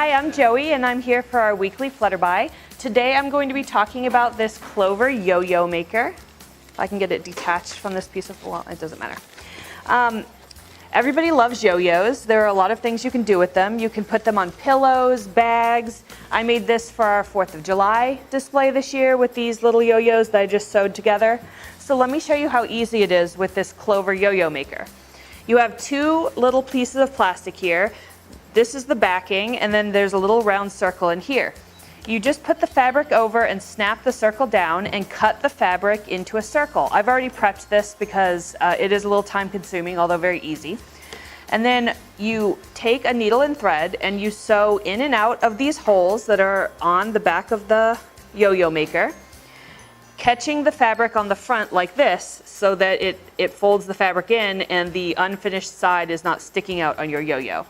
Hi, I'm Joey and I'm here for our weekly Flutterby. Today I'm going to be talking about this Clover yo-yo maker. If I can get it detached from this piece of, well, it doesn't matter. Everybody loves yo-yos. There are a lot of things you can do with them. You can put them on pillows, bags. I made this for our 4th of July display this year with these little yo-yos that I just sewed together. So let me show you how easy it is with this Clover yo-yo maker. You have two little pieces of plastic here. This is the backing, and then there's a little round circle in here. You just put the fabric over and snap the circle down and cut the fabric into a circle. I've already prepped this because it is a little time consuming, although very easy. And then you take a needle and thread and you sew in and out of these holes that are on the back of the yo-yo maker, catching the fabric on the front like this so that it folds the fabric in and the unfinished side is not sticking out on your yo-yo.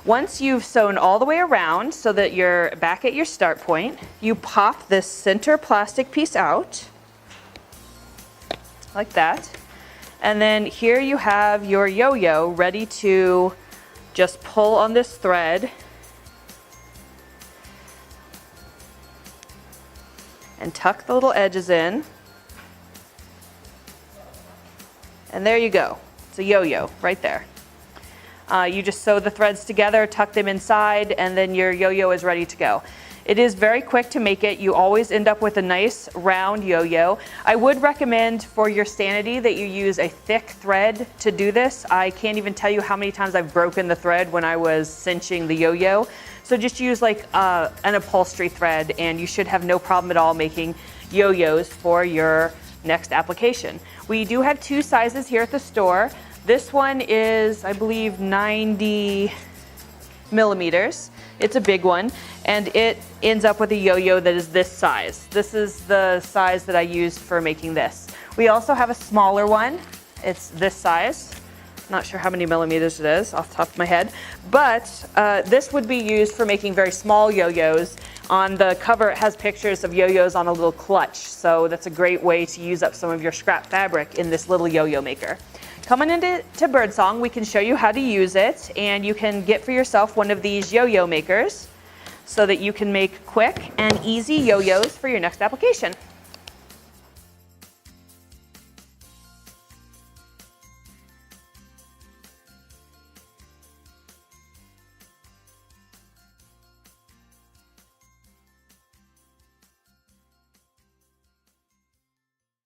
Once you've sewn all the way around so that you're back at your start point, you pop this center plastic piece out, like that. And then here you have your yo-yo ready to just pull on this thread and tuck the little edges in. And there you go. It's a yo-yo right there. You just sew the threads together, tuck them inside, and then your yo-yo is ready to go. It is very quick to make it. You always end up with a nice round yo-yo. I would recommend for your sanity that you use a thick thread to do this. I can't even tell you how many times I've broken the thread when I was cinching the yo-yo. So just use like an upholstery thread and you should have no problem at all making yo-yos for your next application. We do have two sizes here at the store. This one is, I believe, 90 millimeters. It's a big one, and it ends up with a yo-yo that is this size. This is the size that I used for making this. We also have a smaller one. It's this size. Not sure how many millimeters it is off the top of my head, but this would be used for making very small yo-yos. On the cover, it has pictures of yo-yos on a little clutch, so that's a great way to use up some of your scrap fabric in this little yo-yo maker. Come on into Birdsong, we can show you how to use it, and you can get for yourself one of these yo-yo makers so that you can make quick and easy yo-yos for your next application.